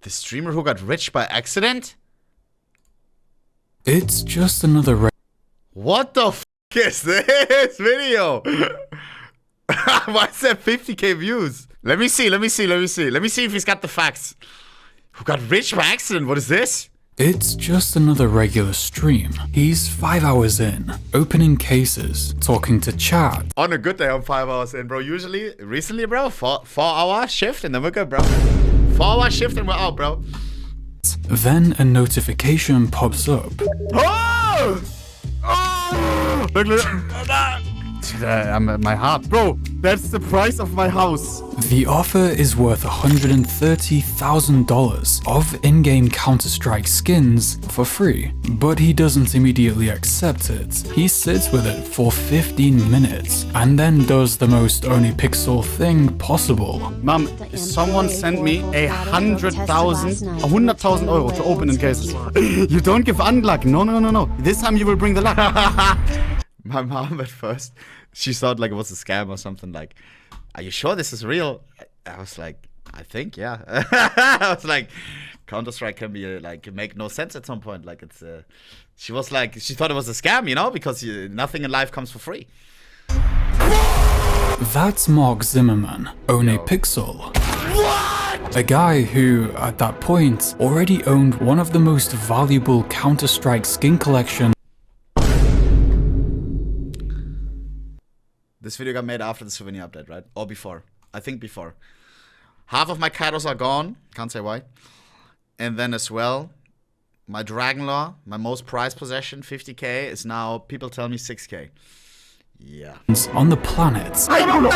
The streamer who got rich by accident? It's just another What the f is this video? Why is that 50k views? Let me see. Let me see if he's got the facts. Who got rich by accident? What is this? It's just another regular stream. He's 5 hours in, opening cases, talking to chat. On a good day, I'm 5 hours in, bro. Usually, recently, bro, 4-hour shift and then we're good, bro. 4-hour shift and we're out, bro. Then a notification pops up. Oh! Oh! Look. My heart. Bro, that's the price of my house. The offer is worth $130,000 of in-game Counter-Strike skins for free, but he doesn't immediately accept it. He sits with it for 15 minutes and then does the most ohnepixel thing possible. Mom, someone sent me 100,000 euro to open in cases. You don't give unluck. No. This time you will bring the luck. My mom at first, she thought like it was a scam or something. Like, are you sure this is real? I was like, I think, yeah. I was like, Counter-Strike can be like make no sense at some point. Like it's, she was like, she thought it was a scam, you know, because nothing in life comes for free. That's Mark Zimmerman, ohnepixel. What? A guy who, at that point, already owned one of the most valuable Counter-Strike skin collections. This video got made after the souvenir update, right? Or before. I think before. Half of my Kairos are gone. Can't say why. And then as well, my Dragon Law, my most prized possession, 50k, is now, people tell me 6k. Yeah. On the planet. I don't know.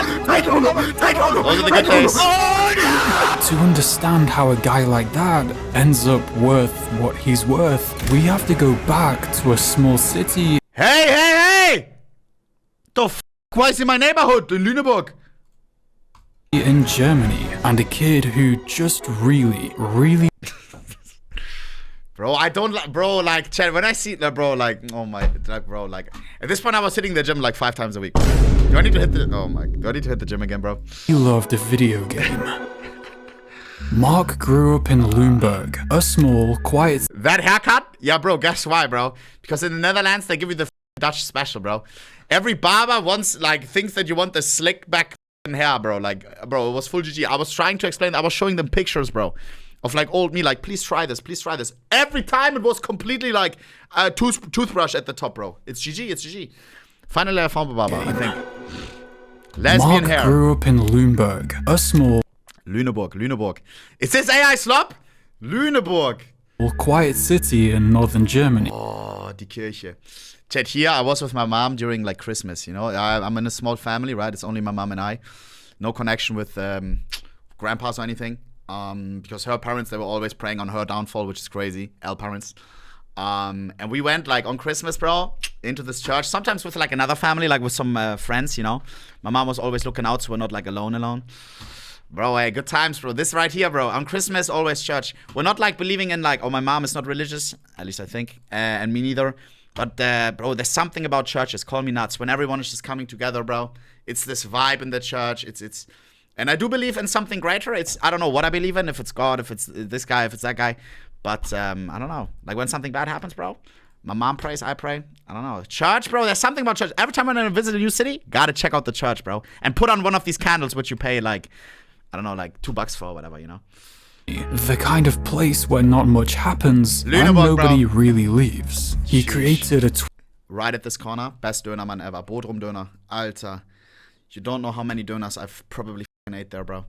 Those are the good days. To understand how a guy like that ends up worth what he's worth, we have to go back to a small city. Hey! The f*** was in my neighborhood in Lüneburg. In Germany, and a kid who just really Bro, I don't like, bro, like, Chad, when I see that, bro, like, oh my, like, bro, like, at this point I was hitting the gym like 5 times a week. Do I need to hit the, oh my, do I need to hit the gym again, bro? he loved a video game. Mark grew up in Lüneburg, a small, quiet... That haircut? Yeah, bro, guess why, bro? Because in the Netherlands, they give you the Dutch special, bro. Every barber wants, like, thinks that you want the slick back hair, bro. Like, bro, it was full GG. I was trying to explain, I was showing them pictures, bro, of like old me, like, please try this, please try this. Every time it was completely like a toothbrush at the top, bro. It's GG. Finally, I found a barber, I think. Lesbian Mark hair. grew up in Lüneburg, a small... Lüneburg. Is this AI slop? Lüneburg. quiet city in northern Germany. Oh, die Kirche. Chat, here I was with my mom during like Christmas, you know. I'm in a small family, right? It's only my mom and I. No connection with grandpas or anything. Because her parents, they were always praying on her downfall, which is crazy. L parents. And we went like on Christmas, bro, into this church. Sometimes with like another family, like with some friends, you know. My mom was always looking out, so we're not like alone. Bro, hey, good times, bro. This right here, bro. On Christmas, always church. We're not like believing in like, oh, my mom is not religious. At least I think. And me neither. But, bro, there's something about churches. Call me nuts. When everyone is just coming together, bro. It's this vibe in the church. It's. And I do believe in something greater. I don't know what I believe in. If it's God, if it's this guy, if it's that guy. But, I don't know. Like when something bad happens, bro. My mom prays, I pray. I don't know. Church, bro, there's something about church. Every time I'm going to visit a new city, gotta check out the church, bro. And put on one of these candles, which you pay like, I don't know, like $2 for or whatever, you know? The kind of place where not much happens Lüneburg, and nobody bro. really leaves. He created a right at this corner, best Dönermann ever. Bodrum Döner. Alter. You don't know how many Döners I've probably ate there, bro.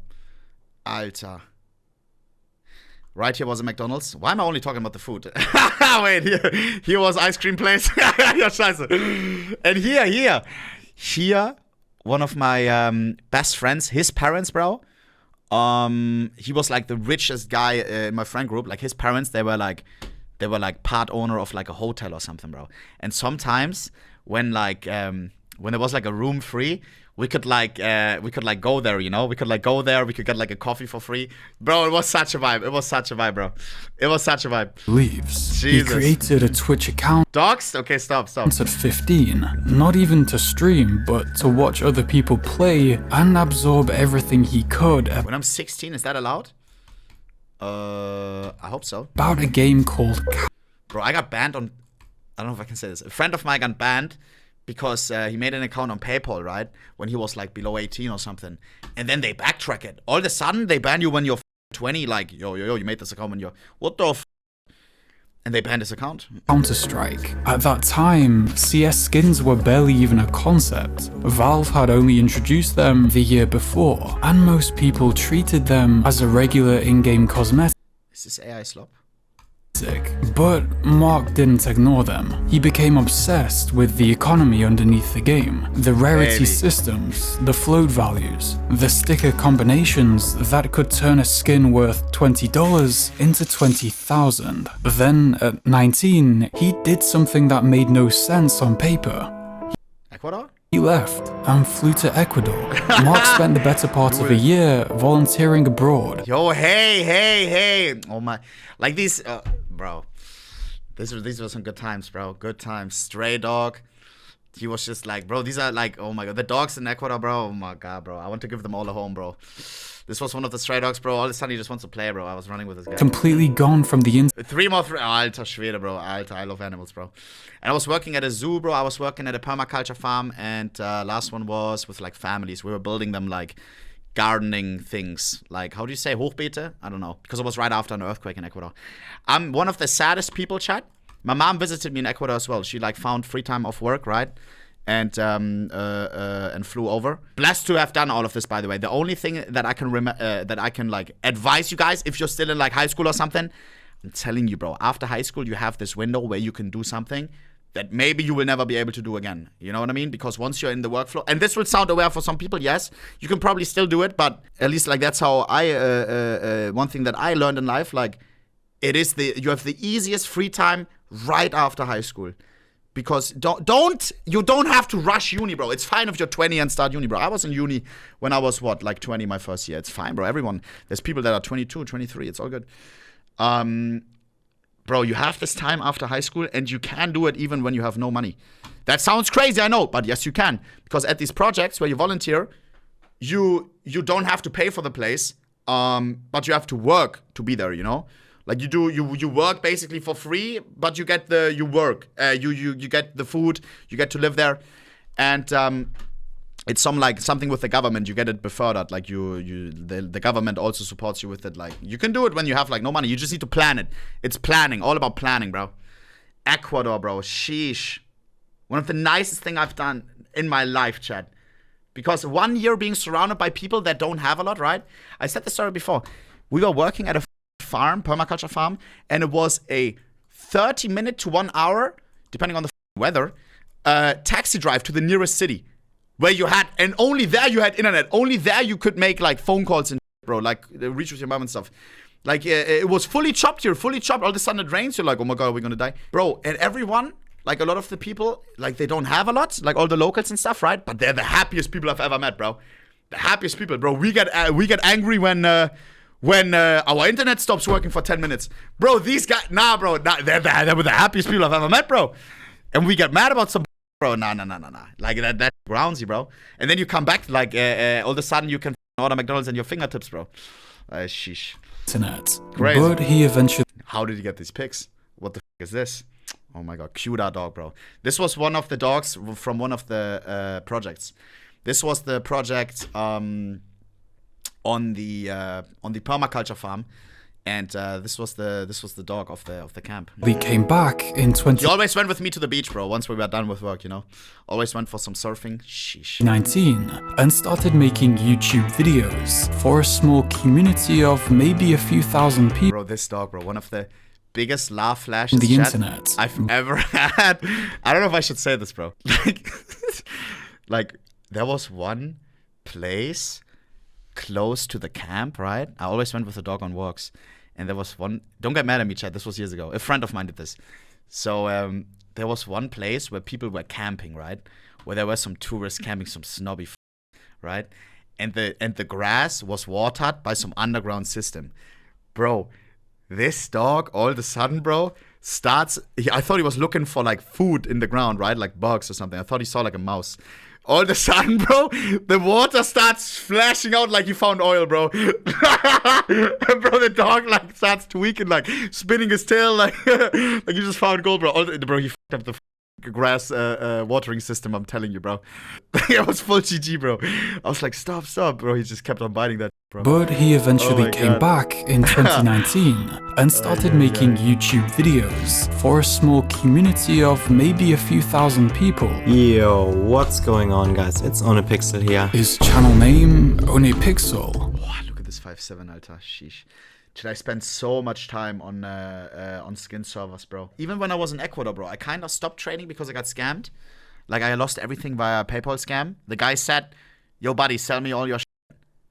Alter. Right here was a McDonald's. Why am I only talking about the food? Wait, here was ice cream place. Ja, scheiße. And here, one of my best friends, his parents, bro. He was like the richest guy in my friend group. Like his parents, they were like part owner of like a hotel or something, bro. And sometimes when there was like a room free, we could go there, you know. We could get like a coffee for free, bro. It was such a vibe, bro. It was such a vibe. Leaves. Jesus. He created a Twitch account. Dogs? Okay, stop. At 15, not even to stream, but to watch other people play and absorb everything he could. When I'm 16, is that allowed? hope so. about a game called Bro, I got banned on... I don't know if I can say this. A friend of mine got banned because he made an account on PayPal, right? When he was like below 18 or something. And then they backtrack it. All of a sudden, they ban you when you're 20. Like, yo, you made this account when you're... What the f... And they banned his account. Counter-Strike. At that time, CS skins were barely even a concept. Valve had only introduced them the year before, and most people treated them as a regular in-game cosmetic. Is this AI slop? But Mark didn't ignore them. He became obsessed with the economy underneath the game, the rarity systems, the float values, the sticker combinations that could turn a skin worth $20 into 20,000. Then, at 19, he did something that made no sense on paper. Ecuador? He left and flew to Ecuador. Mark spent the better part of a year volunteering abroad. Yo, hey. Oh my. Like these, bro. These were some good times, bro. Good times. Stray dog. He was just like, bro, these are like, oh my god. The dogs in Ecuador, bro. Oh my god, bro. I want to give them all a home, bro. This was one of the stray dogs, bro. All of a sudden he just wants to play, bro. I was running with this guy. Completely gone from the internet. Three more. Alter Schwede, bro. Alter, I love animals, bro. And I was working at a zoo, bro. I was working at a permaculture farm. And last one was with like families. We were building them like gardening things. Like, how do you say Hochbeete? I don't know. Because it was right after an earthquake in Ecuador. I'm one of the saddest people, chat. My mom visited me in Ecuador as well. She like found free time off work, right? And flew over. Blessed to have done all of this, by the way. The only thing that I can like advise you guys, if you're still in like high school or something, I'm telling you, bro. After high school, you have this window where you can do something that maybe you will never be able to do again. You know what I mean? Because once you're in the workflow, and this will sound aware for some people, yes, you can probably still do it, but at least like that's how one thing that I learned in life, like you have the easiest free time right after high school. Because you don't have to rush uni, bro. It's fine if you're 20 and start uni, bro. I was in uni when I was, like 20 my first year. It's fine, bro. There's people that are 22, 23. It's all good. Bro, you have this time after high school, and you can do it even when you have no money. That sounds crazy, I know, but yes, you can. Because at these projects where you volunteer, you don't have to pay for the place, but you have to work to be there, you know? Like you work basically for free, but you get you get the food, you get to live there, and it's something with the government. You get it befurthered, like the government also supports you with it. Like you can do it when you have like no money. You just need to plan it. It's planning, all about planning, bro. Ecuador, bro, sheesh. One of the nicest thing I've done in my life, Chad. Because 1 year being surrounded by people that don't have a lot, right? I said the story before. We were working at a farm, permaculture farm, and it was a 30-minute to 1 hour, depending on the weather, taxi drive to the nearest city, where you had, and only there you had internet. Only there you could make like phone calls and bro, like reach with your mom and stuff. Like it was fully chopped here, fully chopped. All of a sudden it rains. You're like, oh my god, we're gonna die, bro. And everyone, like a lot of the people, like they don't have a lot, like all the locals and stuff, right? But they're the happiest people I've ever met, bro. The happiest people, bro. We get angry when our internet stops working for 10 minutes. Bro, these guys, they're the happiest people I've ever met, bro. And we get mad about some, bro, nah. Like, that grounds you, bro. And then you come back, like, all of a sudden you can order McDonald's on your fingertips, bro. Sheesh. Internet. Crazy. But he eventually... How did you get these pics? What the f*** is this? Oh my god, cute dog, bro. This was one of the dogs from one of the projects. This was the project, on the permaculture farm, and this was the dog of the camp. We came back in He always went with me to the beach, bro. Once we were done with work, you know. Always went for some surfing. Sheesh. 19 and started making YouTube videos for a small community of maybe a few thousand people. Bro, this dog, bro, one of the biggest laugh flashes the internet I've ever had. I don't know if I should say this, bro. Like there was one place close to the camp, right? I always went with the dog on walks. And there was one, don't get mad at me, Chad, this was years ago. A friend of mine did this. So there was one place where people were camping, right? Where there were some tourists camping, some snobby right? And the grass was watered by some underground system. Bro, this dog, all of a sudden, bro, I thought he was looking for like food in the ground, right? Like bugs or something. I thought he saw like a mouse. All of a sudden, bro, the water starts flashing out like you found oil, bro. And bro, the dog like starts tweaking, like spinning his tail, like like you just found gold, bro. Bro, he fucked up the grass watering system. I'm telling you, bro. It was full GG, bro. I was like, stop, bro. He just kept on biting that, bro. But he eventually came back in 2019 and started making YouTube videos for a small community of maybe a few thousand people. Yo, what's going on, guys? It's ohnepixel here. His channel name, ohnepixel. Oh, look at this 5'7", Alter. Sheesh. Should I spend so much time on skin servers, bro? Even when I was in Ecuador, bro, I kind of stopped trading because I got scammed. Like, I lost everything via PayPal scam. The guy said, yo, buddy, sell me all your shit.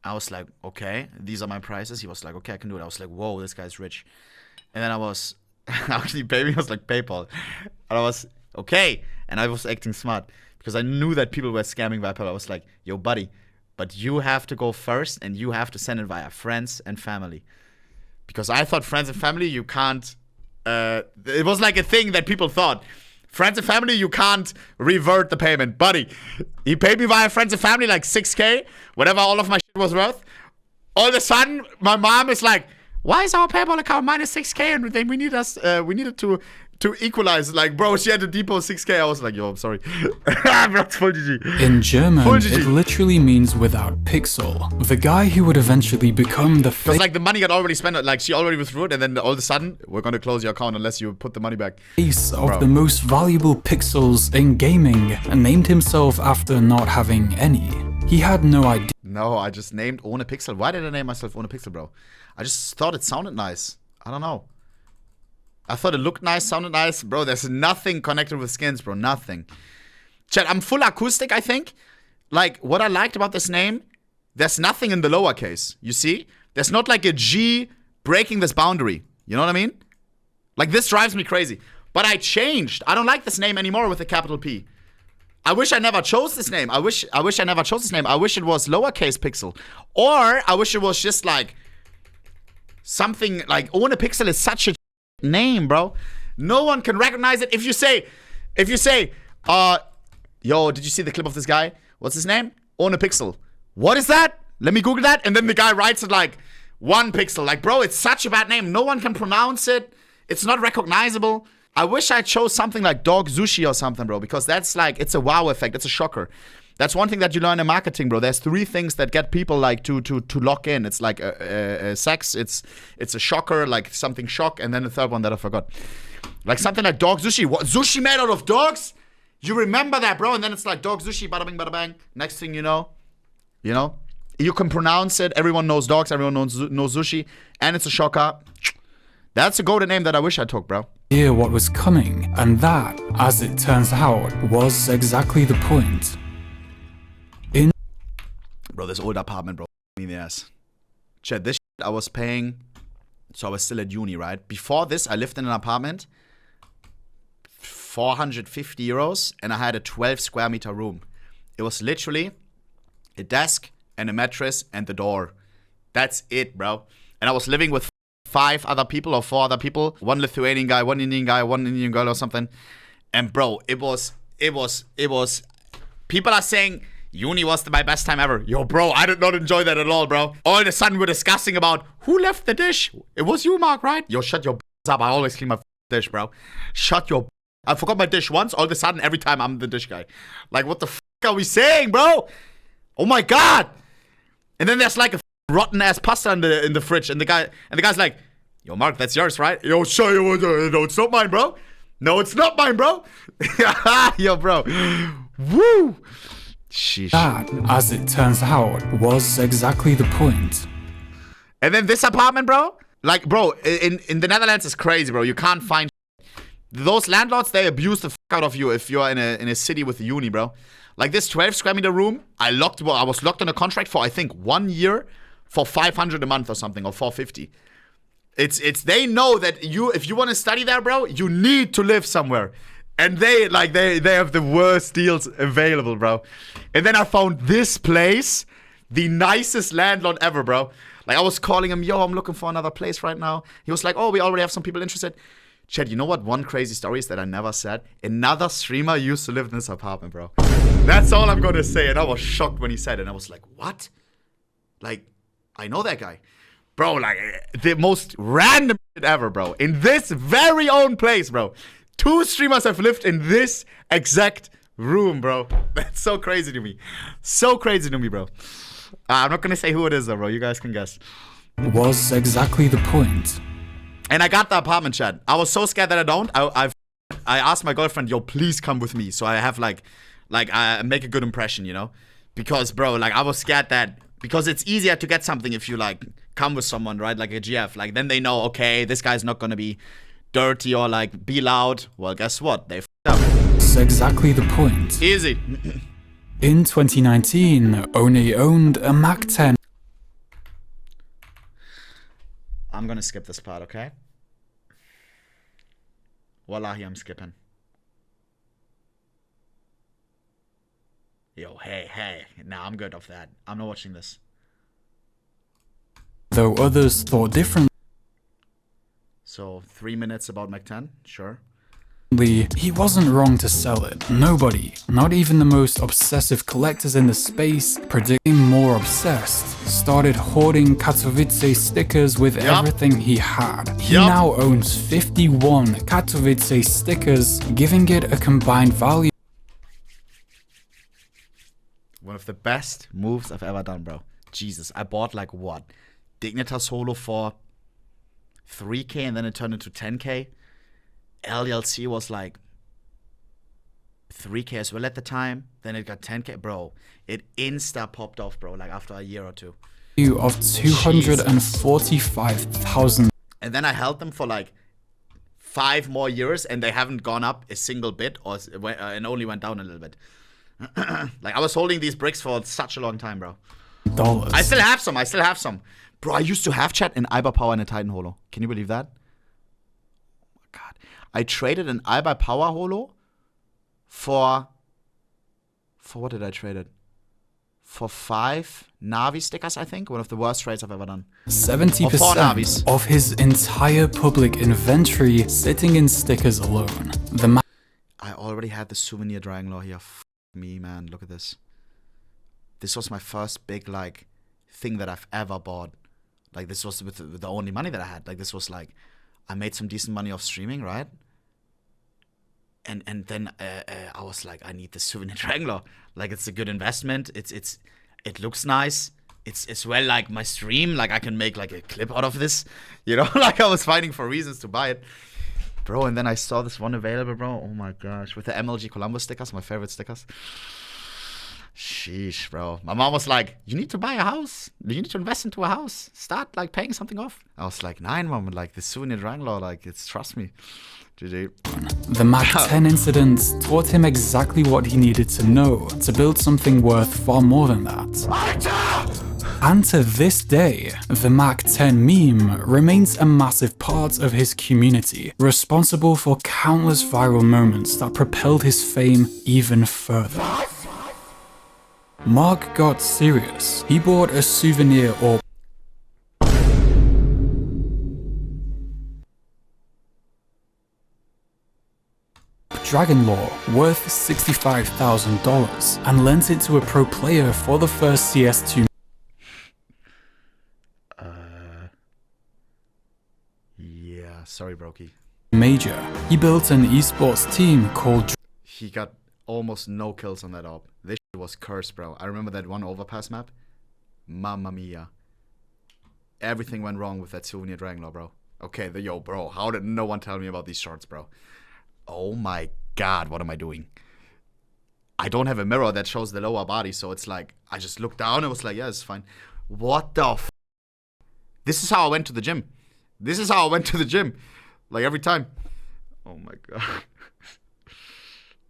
I was like, okay, these are my prices. He was like, okay, I can do it. I was like, whoa, this guy's rich. And then I was, actually, baby was like PayPal. And I was, okay. And I was acting smart because I knew that people were scamming via PayPal. I was like, yo, buddy, but you have to go first and you have to send it via friends and family. Because I thought friends and family, you can't, it was like a thing that people thought. Friends and family, you can't revert the payment. Buddy, he paid me via friends and family like 6K, whatever all of my shit was worth. All of a sudden, my mom is like, why is our PayPal account minus 6K? And then we needed to equalize. Like, bro, she had to depot 6K. I was like, yo, I'm sorry. That's full GG. In German, Full GG. it literally means without pixel. The guy who would eventually become the Because like the money got already spent, like she already withdrew it, and then all of a sudden, we're gonna close your account unless you put the money back. face of the most valuable pixels in gaming and named himself after not having any. He had no idea. No, I just named ohnepixel. Why did I name myself ohnepixel, bro? I just thought it sounded nice. I don't know. I thought it looked nice, sounded nice. Bro, there's nothing connected with skins, bro. Nothing. Chat, I'm full acoustic, I think. Like, what I liked about this name, there's nothing in the lowercase. You see? There's not like a G breaking this boundary. You know what I mean? Like, this drives me crazy. But I changed. I don't like this name anymore with a capital P. I wish I never chose this name. I wish I never chose this name. I wish it was lowercase pixel. Or I wish it was just like something like ohnepixel is such a name, bro. No one can recognize it. If you say, yo, did you see the clip of this guy? What's his name? Ohnepixel. What is that? Let me Google that. And then the guy writes it like 1 pixel. Like, bro, it's such a bad name. No one can pronounce it. It's not recognizable. I wish I chose something like dog sushi or something, bro, because that's like, it's a wow effect. It's a shocker. That's one thing that you learn in marketing, bro. There's 3 things that get people like to lock in. It's like sex, it's a shocker, like something shock, and then the third one that I forgot. Like something like dog sushi. What, sushi made out of dogs? You remember that, bro? And then it's like dog sushi, bada bing, bada bang. Next thing you know, you can pronounce it. Everyone knows dogs. Everyone knows sushi, and it's a shocker. That's a golden name that I wish I took, bro. Hear what was coming, and that, as it turns out, was exactly the point. Bro, this old apartment, bro, me in the ass. Chat, this shit I was paying, so I was still at uni, right? Before this, I lived in an apartment, 450 euros, and I had a 12 square meter room. It was literally a desk and a mattress and the door. That's it, bro. And I was living with 5 other people or 4 other people. 1 Lithuanian guy, 1 Indian guy, 1 Indian girl or something. And bro, it was, people are saying, uni was my best time ever. Yo, bro, I did not enjoy that at all, bro. All of a sudden, we're discussing about who left the dish. It was you, Mark, right? Yo, shut your up. I always clean my dish, bro. Shut your I forgot my dish once. All of a sudden, every time I'm the dish guy. Like, what the are we saying, bro? Oh my god. And then there's like a rotten ass pasta in the fridge, and the guy's like, yo, Mark, that's yours, right? Yo, show you. No, it's not mine, bro. No, it's not mine, bro. Yo, bro. Woo. Sheesh. That, as it turns out, was exactly the point. And then this apartment, bro, like, bro, in the Netherlands it's crazy, bro. You can't find those landlords. They abuse the fuck out of you if you're in a city with a uni, bro. Like this 12 square meter room, I was locked on a contract for I think 1 year for 500 a month or something, or 450. It's they know that if you want to study there, bro, you need to live somewhere. And they have the worst deals available, bro. And then I found this place, the nicest landlord ever, bro. Like, I was calling him, yo, I'm looking for another place right now. He was like, oh, we already have some people interested. Chad, you know what one crazy story is that I never said? Another streamer used to live in this apartment, bro. That's all I'm gonna say. And I was shocked when he said it. And I was like, what? Like, I know that guy. Bro, like, the most random shit ever, bro. In this very own place, bro. 2 streamers have lived in this exact room, bro. That's so crazy to me. So crazy to me, bro. I'm not gonna say who it is, though, bro. You guys can guess. Was exactly the point. And I got the apartment, Chad. I was so scared that I don't. I asked my girlfriend, yo, please come with me. So I have I make a good impression, you know? Because, bro, like, I was scared that, because it's easier to get something if you, like, come with someone, right? Like a GF. Like, then they know, okay, this guy's not gonna be dirty or, like, be loud. Well, guess what? They f***ed up. That's exactly the point. Easy. In 2019, Oni owned a Mac 10. I'm gonna skip this part, okay? Wallahi, I'm skipping. Yo, hey. Nah, I'm good off that. I'm not watching this. Though others thought differently, So, 3 minutes about Mac 10, sure. he wasn't wrong to sell it. Nobody, not even the most obsessive collectors in the space, predicting more obsessed, started hoarding Katowice stickers with everything he had. He now owns 51 Katowice stickers, giving it a combined value One of the best moves I've ever done, bro. Jesus, I bought like what? Dignitas Holo for 3K and then it turned into 10K. LLC was like 3K as well at the time. Then it got 10K. Bro, it insta popped off, bro, like after a year or two. of 245,000. And then I held them for like 5 more years and they haven't gone up a single bit and only went down a little bit. Like I was holding these bricks for such a long time, bro. Dollars. I still have some. Bro, I used to have chat in Iber Power and a Titan Holo. Can you believe that? Oh my god. I traded an Iber Power Holo for what did I trade it? For 5 Navi stickers, I think. One of the worst trades I've ever done. 70% of his entire public inventory sitting in stickers alone. I already had the souvenir Dragon Law here. F me, man. Look at this. This was my first big, like, thing that I've ever bought. Like, this was with the only money that I had. Like, this was like, I made some decent money off streaming, right? And then I was like, I need the souvenir Dragon Law. Like, it's a good investment. It looks nice. It's as well like my stream. Like, I can make like a clip out of this. You know, like I was fighting for reasons to buy it. Bro, and then I saw this one available, bro. Oh my gosh. With the MLG Columbus stickers, my favorite stickers. Sheesh, bro. My mom was like, you need to buy a house. You need to invest into a house. Start, like, paying something off. I was like, nine, mom. Like, the souvenir Wrangler, like, it's, trust me. GG. The Mac 10 incident taught him exactly what he needed to know to build something worth far more than that. And to this day, the Mac 10 meme remains a massive part of his community, responsible for countless viral moments that propelled his fame even further. Mark got serious. He bought a souvenir or Dragon Law worth $65,000 and lent it to a pro player for the first CS2 yeah, sorry, Brokey. major. He built an esports team called He got almost no kills on that op. This shit was cursed, bro. I remember that one overpass map. Mamma mia. Everything went wrong with that souvenir Dragon Law, bro. Okay, bro, how did no one tell me about these shorts, bro? Oh my god, what am I doing? I don't have a mirror that shows the lower body, so it's like, I just looked down and was like, yeah, it's fine. What the f? This is how I went to the gym. Like, every time. Oh my god.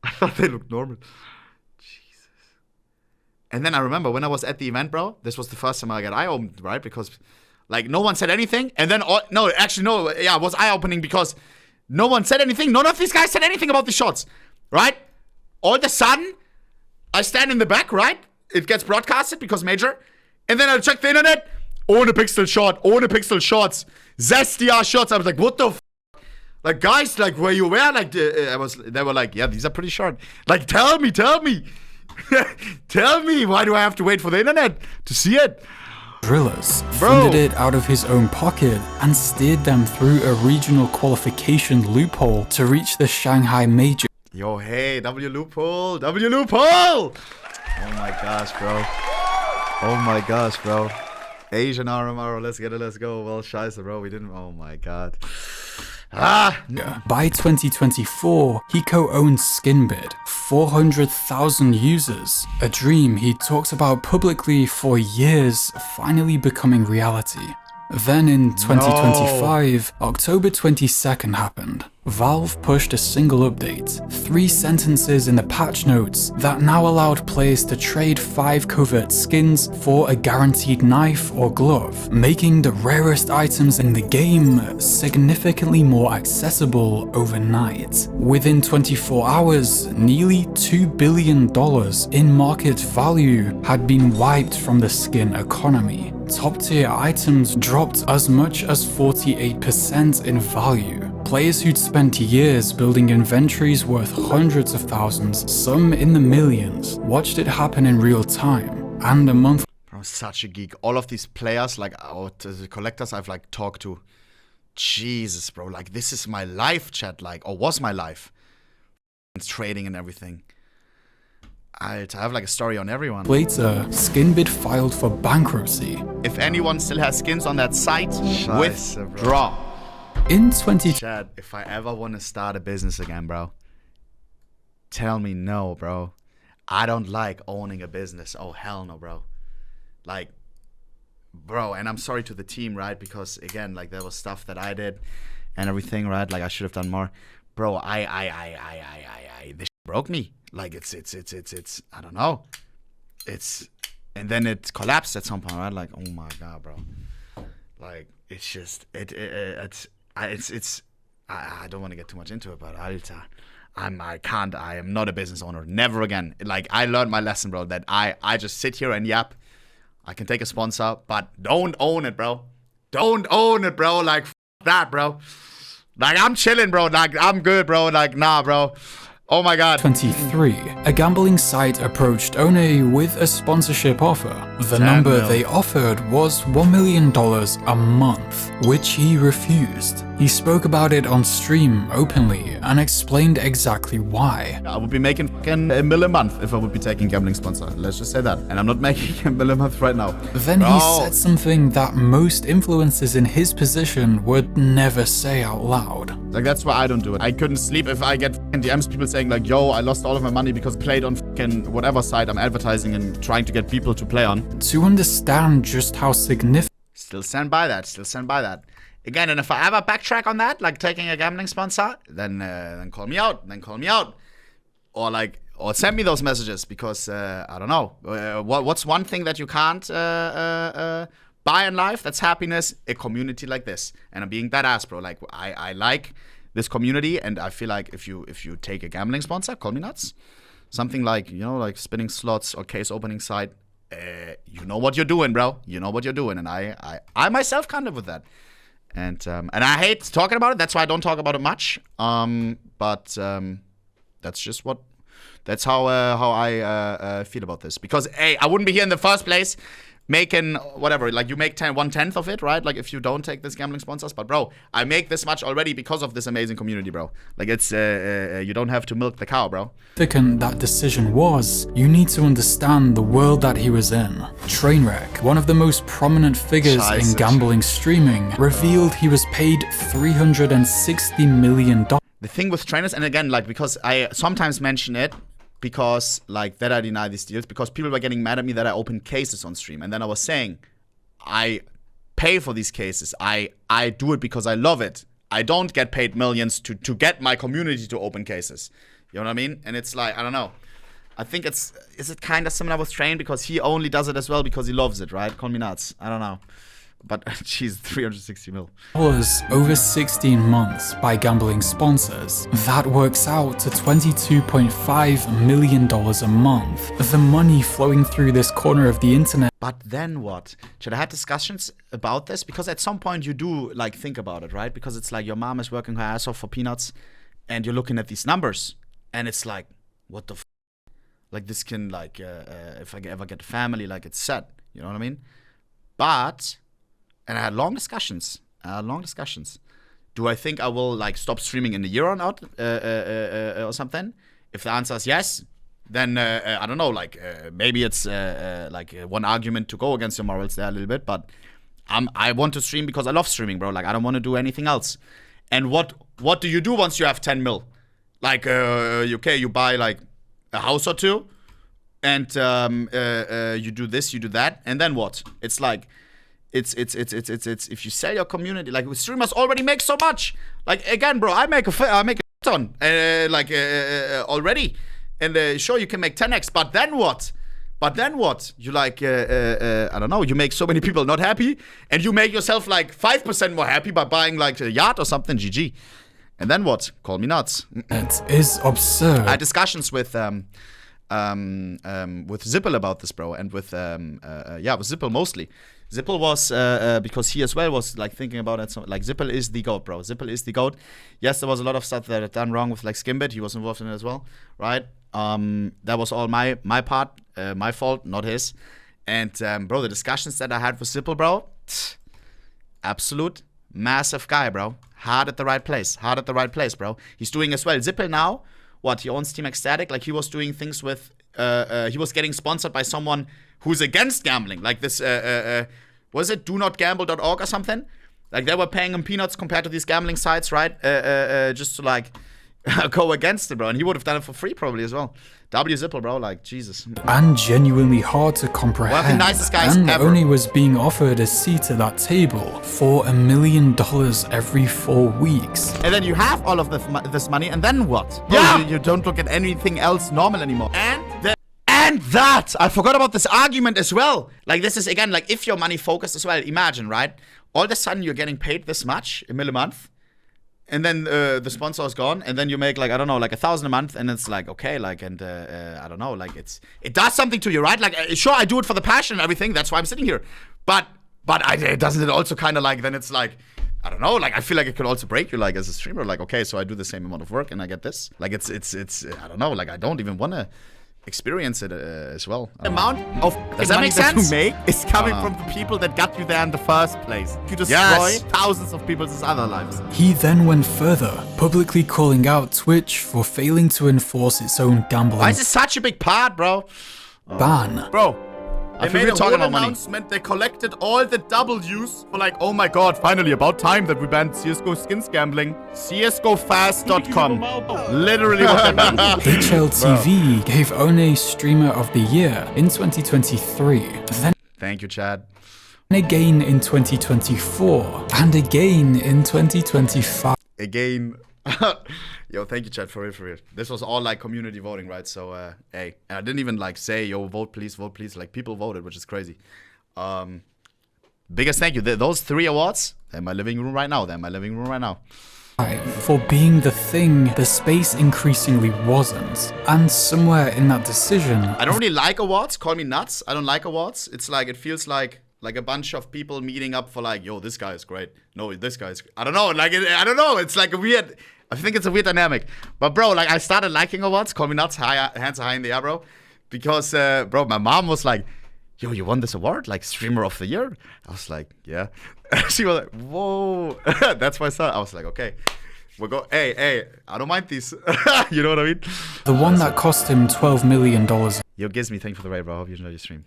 I thought they looked normal. Jesus. And then I remember when I was at the event, bro, this was the first time I got eye-opened, right? Because, like, no one said anything. And then, it was eye-opening because no one said anything. None of these guys said anything about the shots, right? All of a sudden, I stand in the back, right? It gets broadcasted because major. And then I check the internet. Ohnepixel shot. Ohnepixel shots. Zesty ass shots. I was like, what the f? Like, guys, like, where you were, like, they were like, yeah, these are pretty short. Like, tell me. Tell me, why do I have to wait for the internet to see it? Drillers funded it out of his own pocket and steered them through a regional qualification loophole to reach the Shanghai major. Yo, hey, W loophole! Oh my gosh, bro. Asian RMR, let's get it, let's go. Well, scheiße, bro, we didn't, oh my god. By 2024, he co-owned Skinbid, 400,000 users, a dream he talked about publicly for years finally becoming reality. Then in 2025, October 22nd happened. Valve pushed a single update, 3 sentences in the patch notes that now allowed players to trade 5 covert skins for a guaranteed knife or glove, making the rarest items in the game significantly more accessible overnight. Within 24 hours, nearly $2 billion in market value had been wiped from the skin economy. Top-tier items dropped as much as 48% in value. Players who'd spent years building inventories worth hundreds of thousands, some in the millions, watched it happen in real time. And a month. Bro, such a geek. All of these players, like, the collectors I've, like, talked to. Jesus, bro. Like, this is my life, chat. Like, or was my life. It's trading and everything. I have, like, a story on everyone. Later, Skinbid filed for bankruptcy. If anyone still has skins on that site, withdraw. In 20... Chad, if I ever want to start a business again, bro, tell me no, bro. I don't like owning a business. Oh, hell no, bro. Like, bro, and I'm sorry to the team, right? Because, again, like, there was stuff that I did and everything, right? Like, I should have done more. Bro, this broke me. Like, it's, I don't know. And then it collapsed at some point, right? Like, oh my God, bro. Like, it's just, I don't want to get too much into it, but Alter, I am not a business owner. Never again. Like, I learned my lesson, bro, that I just sit here and yap. I can take a sponsor, but don't own it, bro. Don't own it, bro. Like, that, bro. Like, I'm chilling, bro. Like, I'm good, bro. Like, nah, bro. Oh my God. 23. A gambling site approached One with a sponsorship offer. The number they offered was $1 million a month, which he refused. He spoke about it on stream openly and explained exactly why. I would be making $1 million a month if I would be taking gambling sponsor. Let's just say that. And I'm not making $1 million a month right now. Then he said something that most influencers in his position would never say out loud. Like, that's why I don't do it. I couldn't sleep if I get DMs, people saying like, yo, I lost all of my money because I played on whatever site I'm advertising and trying to get people to play on. To understand just how significant... Still stand by that. Again, and if I ever backtrack on that, like taking a gambling sponsor, then call me out. Or send me those messages because, I don't know. What's one thing that you can't buy in life? That's happiness. A community like this. And I'm being that ass, bro. Like, I like this community, and I feel like if you take a gambling sponsor, call me nuts. Something like, you know, like spinning slots or case opening site. You know what you're doing, bro. You know what you're doing. And I myself kind of with that. And I hate talking about it. That's why I don't talk about it much. But that's how I feel about this. Because I wouldn't be here in the first place making whatever. Like, you make 1/10 of it, right? Like, if you don't take this gambling sponsors. But bro, I make this much already because of this amazing community, bro. Like, it's you don't have to milk the cow, bro. That decision was, you need to understand the world that he was in. Trainwreck, one of the most prominent figures in gambling streaming, revealed he was paid $360 million. The thing with trainers, and again, like, because I sometimes mention it, because, like, that I deny these deals, because people were getting mad at me that I opened cases on stream. And then I was saying, I pay for these cases. I do it because I love it. I don't get paid millions to get my community to open cases. You know what I mean? And it's like, I don't know. I think is it kind of similar with Train? Because he only does it as well because he loves it, right? Call me nuts. I don't know. But she's 360 mil. Over 16 months by gambling sponsors. That works out to $22.5 million a month. The money flowing through this corner of the internet. But then what? Should I have discussions about this? Because at some point you do like think about it, right? Because it's like your mom is working her ass off for peanuts and you're looking at these numbers and it's like, what the like this can like, if I ever get a family, like it's set, you know what I mean? But, and I had long discussions. Do I think I will like stop streaming in a year or not, or something? If the answer is yes, then I don't know. Like maybe it's like one argument to go against your morals there a little bit. But I want to stream because I love streaming, bro. Like I don't want to do anything else. And what do you do once you have 10 mil? Like you buy like a house or two, and you do this, you do that, and then what? It's like. It's if you sell your community, like streamers already make so much. Like again, bro, I make a ton already, and sure you can make 10x, but then what? You like I don't know. You make so many people not happy, and you make yourself like 5% more happy by buying like a yacht or something. GG. And then what? Call me nuts. It is absurd. I had discussions with Zippel about this, bro, and with Zippel mostly. Zippel was because he as well was like thinking about it. So, like Zippel is the GOAT, bro. Zippel is the GOAT. Yes, there was a lot of stuff that had done wrong with like Skimbit. He was involved in it as well, right? That was all my part, my fault, not his. And bro, the discussions that I had with Zippel, bro, absolute massive guy, bro. Hard at the right place, bro. He's doing as well. Zippel now, what? He owns Team Ecstatic. Like he was doing things with. He was getting sponsored by someone who's against gambling, like this. Was it donotgamble.org or something? Like they were paying him peanuts compared to these gambling sites, right? Just to like go against it, bro. And he would have done it for free probably as well. W Zippel, bro, like Jesus. And genuinely hard to comprehend. One of the nicest guys and ever. Only was being offered a seat at that table for $1 million every 4 weeks. And then you have all of this money, and then what? Bro, Yeah. you don't look at anything else normal anymore. And that, I forgot about this argument as well. Like this is again, like if your money focused as well, imagine, right? All of a sudden you're getting paid this much, $1 million a month. And then the sponsor is gone, and then you make like, I don't know, like $1,000 a month, and it's like, okay, like, and I don't know, like it does something to you, right? Like, sure, I do it for the passion and everything, that's why I'm sitting here. But doesn't it also kind of like, then it's like, I don't know, like I feel like it could also break you, like as a streamer, like, okay, so I do the same amount of work and I get this. Like it's I don't know, like I don't even want to experience it as well. The amount of Does that money make that you sense? make is coming from the people that got you there in the first place. You destroy Yes. thousands of people's other lives. He then went further, publicly calling out Twitch for failing to enforce its own gambling Why is this such a big part, bro? ban. Bro, I they feel made we're a talking whole about money. announcement. They collected all the W's for like, oh my god, finally about time that we banned CSGO skins gambling. CSGOfast.com. Literally what that means. HLTV gave One Streamer of the Year in 2023, then Thank you, Chad. again in 2024, and again in 2025. Again. Yo, thank you, Chad, for real. This was all like community voting, right? So, hey, and I didn't even like say, yo, vote please. Like people voted, which is crazy. Biggest thank you. Those 3 awards, they're in my living room right now. For being the thing the space increasingly wasn't. And somewhere in that decision, I don't really like awards. Call me nuts. I don't like awards. It's like, it feels like a bunch of people meeting up for like, yo, this guy is great. No, this guy is, I don't know. Like, I don't know. It's like a weird, I think it's a weird dynamic. But bro, like I started liking awards. Call me nuts. Hands are high in the air, bro. Because, bro, my mom was like, yo, you won this award? Like streamer of the year? I was like, yeah. She was like, whoa. That's my son. I was like, okay. We'll go, hey, I don't mind these. You know what I mean? the one that cost him $12 million. Yo, Gizmy, thank you for the raid, bro. I hope you enjoy your stream.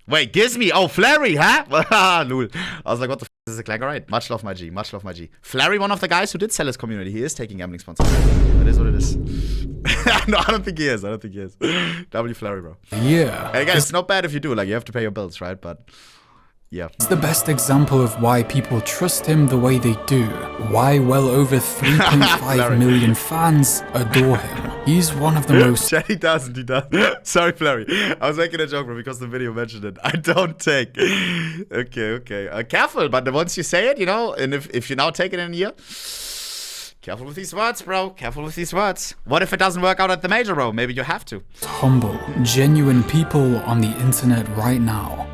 Wait, Gizmy? Oh, Flary, huh? Lul. I was like, what the f is this a clank? All right. Much love, my G. Flary, one of the guys who did sell his community. He is taking gambling sponsors. That is what it is. No, I don't think he is. W Flary, bro. Yeah. And again, it's not bad if you do. Like, you have to pay your bills, right? But, yeah. It's the best example of why people trust him the way they do. Why well over 3.5 million fans adore him. He's one of the most He doesn't. Sorry, Flurry. I was making a joke, bro, because the video mentioned it. I don't take. Okay. Careful, but once you say it, you know, and if you now take it in a year, careful with these words, bro. Careful with these words. What if it doesn't work out at the major, bro? Maybe you have to. humble, genuine people on the internet right now.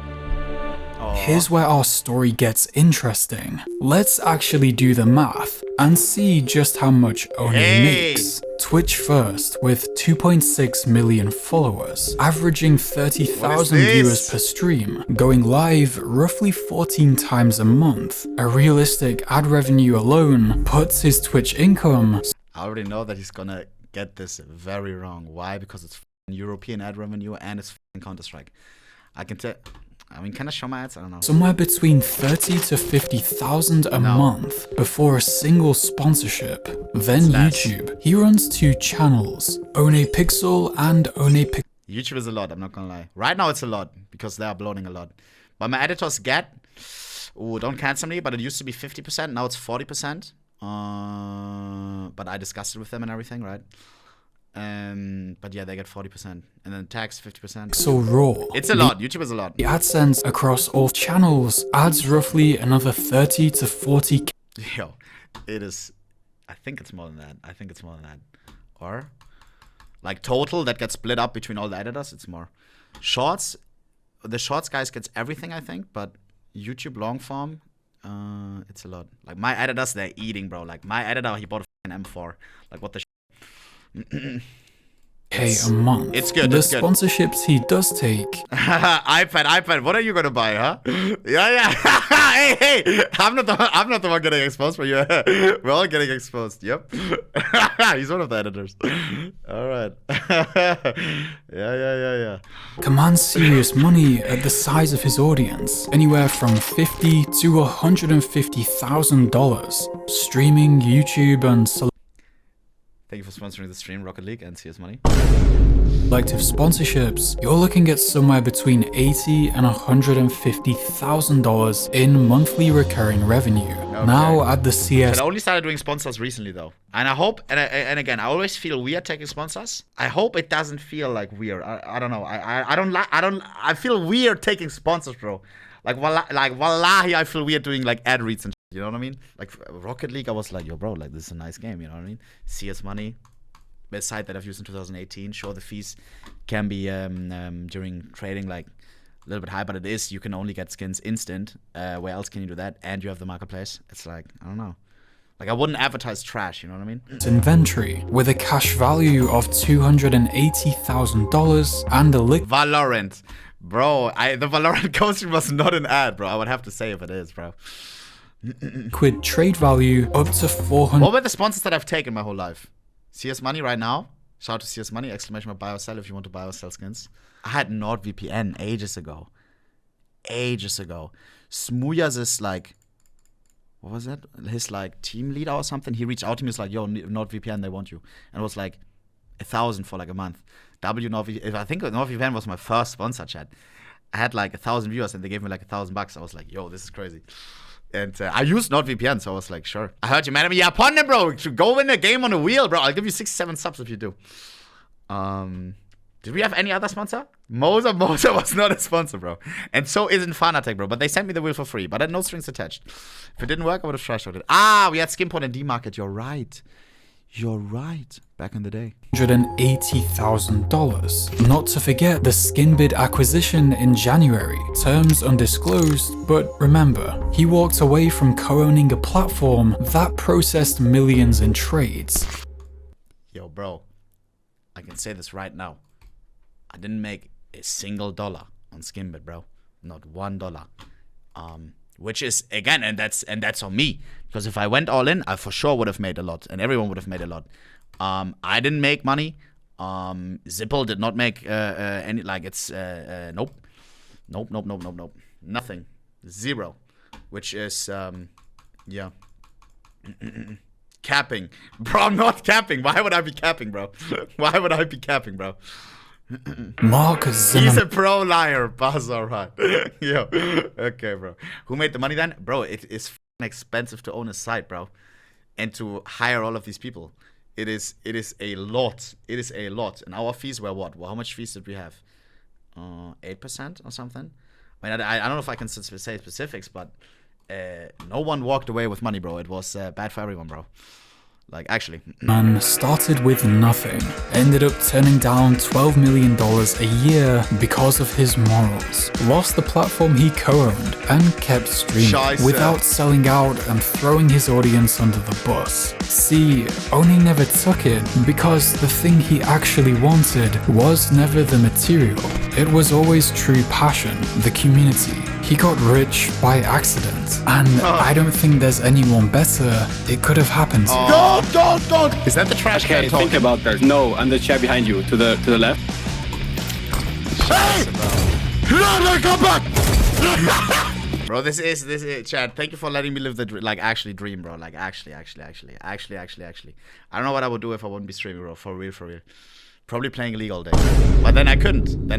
Here's where our story gets interesting. Let's actually do the math and see just how much Oni makes. Twitch first, with 2.6 million followers, averaging 30,000 viewers per stream, going live roughly 14 times a month. A realistic ad revenue alone puts his Twitch income. I already know that he's gonna get this very wrong. Why? Because it's European ad revenue and it's Counter-Strike. I can tell. I mean, can I show my ads? I don't know. Somewhere between 30 to 50,000 a month before a single sponsorship. Then YouTube. He runs 2 channels, ohnepixel and ohnepixel. YouTube is a lot, I'm not gonna lie. Right now it's a lot, because they are uploading a lot. But my editors get, don't cancel me, but it used to be 50%, now it's 40%. But I discussed it with them and everything, right? But yeah, they get 40%. And then tax 50%. So raw. It's a lot. YouTube is a lot. The AdSense across all channels adds roughly another 30 to 40. Yo, it is. I think it's more than that. Or, like total that gets split up between all the editors, it's more. Shorts, the Shorts guys gets everything, I think. But YouTube long form, it's a lot. Like my editors, they're eating, bro. Like my editor, he bought a M4. Like what the a month. It's good. The sponsorships he does take. iPad. What are you gonna buy, huh? Yeah. hey. I'm not the one getting exposed for you. We're all getting exposed. Yep. He's one of the editors. All right. Yeah. Commands serious money at the size of his audience, anywhere from $50,000 to $150,000. Streaming, YouTube, and Thank you for sponsoring the stream, Rocket League and CS Money. selective sponsorships, you're looking at somewhere between $80,000 and $150,000 in monthly recurring revenue. Okay. Now at the CS. I only started doing sponsors recently though, and I hope, and again, I always feel weird taking sponsors. I hope it doesn't feel like weird. I don't know. I feel weird taking sponsors, bro. Wallahi, I feel weird doing like ad reads and shit, you know what I mean? Like Rocket League, I was like, yo, bro, like this is a nice game, you know what I mean? CS Money, best site that I've used in 2018. Sure, the fees can be during trading like a little bit high, but it is, you can only get skins instant. Where else can you do that? And you have the marketplace. It's like, I don't know. Like I wouldn't advertise trash, you know what I mean? Inventory with a cash value of $280,000 and a Valorant. Bro, the Valorant costume was not an ad, bro. I would have to say if it is, bro. liquid trade value up to 400. What were the sponsors that I've taken my whole life? CS Money right now. Shout out to CS Money, exclamation mark buy or sell if you want to buy or sell skins. I had NordVPN ages ago. Smooyas is like, what was that? His like team leader or something. He reached out to me, was like, yo, NordVPN, they want you. And it was like 1,000 for like a month. I think NordVPN was my first sponsor, chat. I had like 1,000 viewers and they gave me like $1,000. I was like, yo, this is crazy. And I used NordVPN, so I was like, sure. I heard you mad at me. Yeah, upon them, bro. Go win a game on a wheel, bro. I'll give you 6-7 subs if you do. Did we have any other sponsor? Moza was not a sponsor, bro. And so isn't Fanatec, bro. But they sent me the wheel for free. But I had no strings attached. If it didn't work, I would have trash it. We had Skimport and D-Market. You're right. Back in the day. $180,000. Not to forget the Skinbid acquisition in January. Terms undisclosed, but remember, he walked away from co-owning a platform that processed millions in trades. Yo, bro. I can say this right now. I didn't make a single dollar on Skinbid, bro. Not $1. Which is, again, and that's on me. Because if I went all in, I for sure would have made a lot. And everyone would have made a lot. I didn't make money. Zipple did not make any, like, it's, nope. Nothing. Zero. Which is, yeah. Capping. Bro, I'm not capping. Why would I be capping, bro? Mark Zimmerman. He's a pro liar. Buzz, alright. Yo. Okay, bro. Who made the money then? Bro, it is expensive to own a site, bro. And to hire all of these people. It is a lot. It is a lot. And our fees were what? Well, how much fees did we have? 8% or something? I mean, I don't know if I can say specifics, but no one walked away with money, bro. It was bad for everyone, bro. Like, actually. Man started with nothing, ended up turning down $12 million a year because of his morals, lost the platform he co-owned, and kept streaming Scheiße. without selling out and throwing his audience under the bus. See, Oni never took it because the thing he actually wanted was never the material. It was always true passion, the community. He got rich by accident, and I don't think there's anyone better it could have happened to. Don't! Is that the trash Okay, can talking? think about that. No, and the chair behind you, to the left. Hey! No, come back! Bro, this is Chad. Thank you for letting me live the actually dream, bro. Like actually. I don't know what I would do if I wouldn't be streaming, bro. For real. Probably playing League all day. But then I couldn't.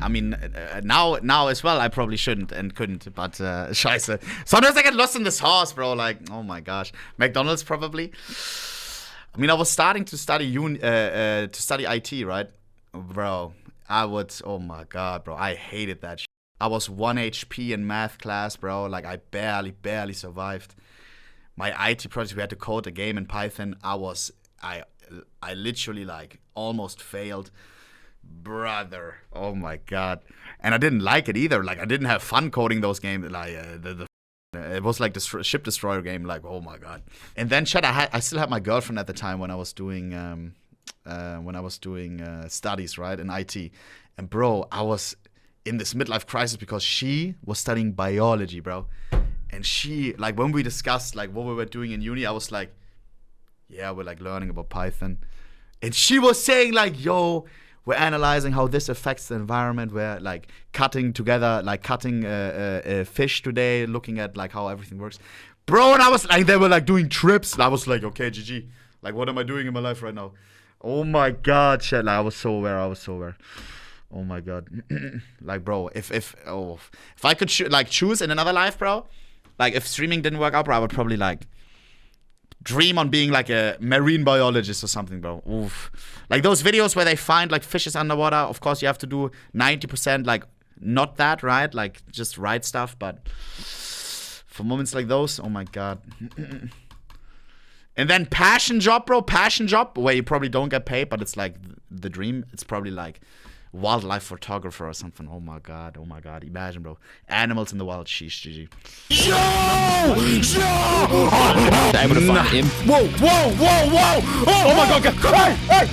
I mean, now as well, I probably shouldn't and couldn't. But scheiße. Sometimes I get lost in this horse, bro. Like, oh my gosh. McDonald's probably. I mean, I was starting to study IT, right, bro? Oh my god, bro. I hated that shit. I was 1 HP in math class, bro. Like, I barely survived. My IT project, we had to code a game in Python. I literally like almost failed, brother. Oh my god. And I didn't like it either. Like, I didn't have fun coding those games. Like it was like the ship destroyer game. Like, oh my god. And then Chad, I still had my girlfriend at the time when I was doing studies, right, in IT. And bro, I was in this midlife crisis because she was studying biology, bro. And she, like, when we discussed like what we were doing in uni, I was like, yeah, we're like learning about Python. And she was saying like, yo, we're analyzing how this affects the environment. We're like cutting fish today, looking at like how everything works. Bro, and I was like, they were like doing trips. And I was like, okay, GG. Like, what am I doing in my life right now? Oh my god, shit. Like, I was so aware. Oh my god. Like, bro, if I could choose in another life, bro, like if streaming didn't work out, bro, I would probably like dream on being like a marine biologist or something, bro. Oof. Like those videos where they find like fishes underwater. Of course, you have to do 90% like not that, right? Like just right stuff. But for moments like those, oh my god. And then passion job, bro. Passion job where you probably don't get paid, but it's like the dream. It's probably like wildlife photographer or something. Oh my god. Imagine, bro. Animals in the wild. Sheesh, GG. Yo! I'm gonna find him. Whoa! Oh my god! Hey!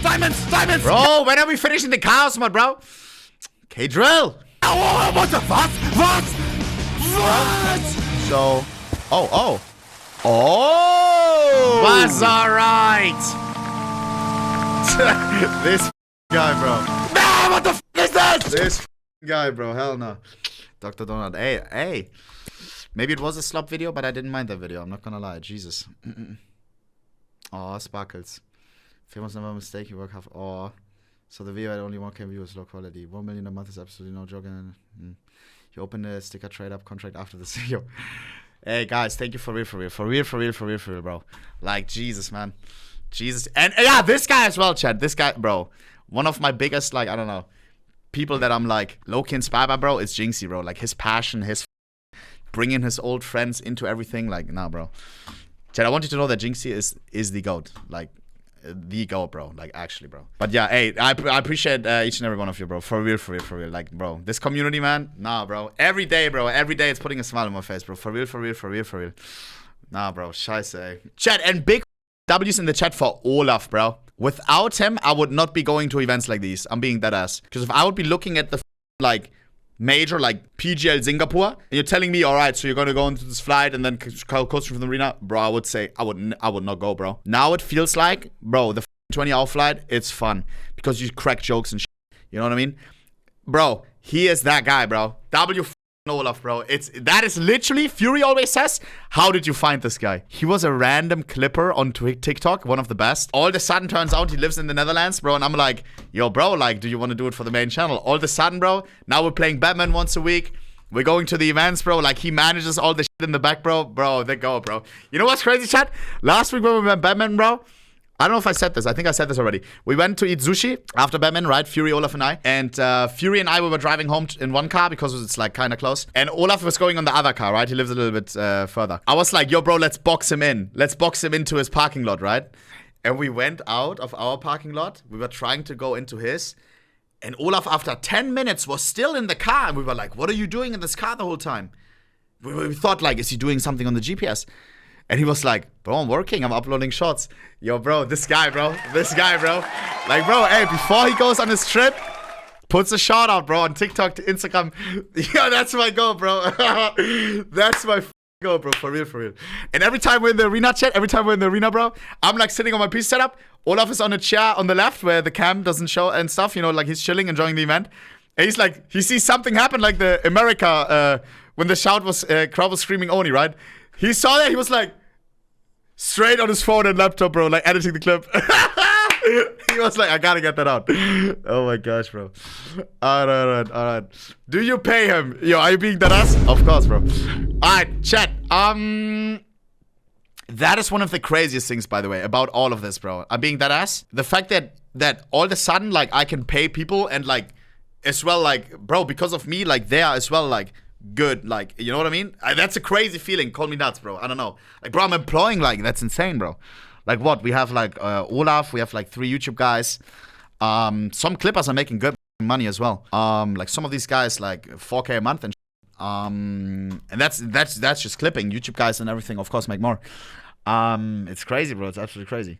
Diamonds! Bro, when are we finishing the chaos mod, bro? Okay, drill. Oh, what the fuck? What? So, oh. Was alright. This guy, bro. Nah, what the f is this? This guy, bro. Hell no. Dr. Donald. Hey. Maybe it was a slop video, but I didn't mind that video. I'm not gonna lie. Jesus. Oh, sparkles. Famous never mistake. You work half. Oh. So the video had only 1K views, low quality. 1 million a month is absolutely no joke. You open the sticker trade up contract after this video. Hey guys, thank you for real, bro. Like, Jesus, man. Jesus. And yeah, this guy as well, Chad. This guy, bro. One of my biggest, like, I don't know, people that I'm like low-key inspired by, bro, is Jinxie, bro. Like, his passion, his bringing his old friends into everything. Like, nah, bro. Chad, I want you to know that Jinxie is the GOAT. Like, the GOAT, bro. Like, actually, bro. But yeah, hey, I appreciate each and every one of you, bro. For real. Like, bro, this community, man. Nah, bro. Every day, bro. Every day it's putting a smile on my face, bro. For real. Nah, bro. Scheiße. Chat, and big W's in the chat for Olaf, bro. Without him, I would not be going to events like these. I'm being that ass. Because if I would be looking at the like major like PGL Singapore, and you're telling me, all right, so you're gonna go into this flight and then coast from the arena, bro, I would say I would not go, bro. Now it feels like, bro, the 20-hour flight, it's fun because you crack jokes and shit. You know what I mean, bro? He is that guy, bro. Olaf, bro. That is literally, Fury always says, how did you find this guy? He was a random clipper on TikTok, one of the best. All of a sudden, turns out he lives in the Netherlands, bro. And I'm like, yo, bro, like, do you want to do it for the main channel? All of a sudden, bro, now we're playing Batman once a week. We're going to the events, bro. Like, he manages all the shit in the back, bro. Bro, they go, bro. You know what's crazy, chat? Last week when we went Batman, bro, I don't know if I said this. I think I said this already. We went to eat sushi after Batman, right? Fury, Olaf, and I. And Fury and I, we were driving home in one car because it's like kind of close. And Olaf was going on the other car, right? He lives a little bit further. I was like, yo, bro, let's box him in. Let's box him into his parking lot, right? And we went out of our parking lot. We were trying to go into his. And Olaf, after 10 minutes, was still in the car. And we were like, what are you doing in this car the whole time? We thought, like, is he doing something on the GPS? And he was like, bro, I'm working. I'm uploading shots. Yo, bro, this guy, bro. Like, bro, hey, before he goes on his trip, puts a shout out, bro, on TikTok to Instagram. Yo, that's my goal, bro. That's my goal, bro. For real. And every time we're in the arena, chat, bro, I'm like sitting on my PC setup. Olaf is on a chair on the left where the cam doesn't show and stuff. You know, like he's chilling, enjoying the event. And he's like, he sees something happen like the America, when the shout was, crowd was screaming Oni, right? He saw that, he was like, straight on his phone and laptop, bro, like editing the clip. He was like, I gotta get that out. Oh my gosh, bro. Alright. Do you pay him? Yo, are you being that ass? Of course, bro. Alright, chat. That is one of the craziest things, by the way, about all of this, bro. I'm being that ass. The fact that all of a sudden, like, I can pay people and, like, as well, like, bro, because of me, like, they are as well, like, good, like, you know what I mean? That's a crazy feeling. Call me nuts, bro. I don't know. Like, bro, I'm employing, like, that's insane, bro. Like, what? We have, like, Olaf. We have, like, 3 YouTube guys. Some clippers are making good money as well. Like, some of these guys, like, 4K a month and and that's just clipping. YouTube guys and everything, of course, make more. It's crazy, bro. It's absolutely crazy.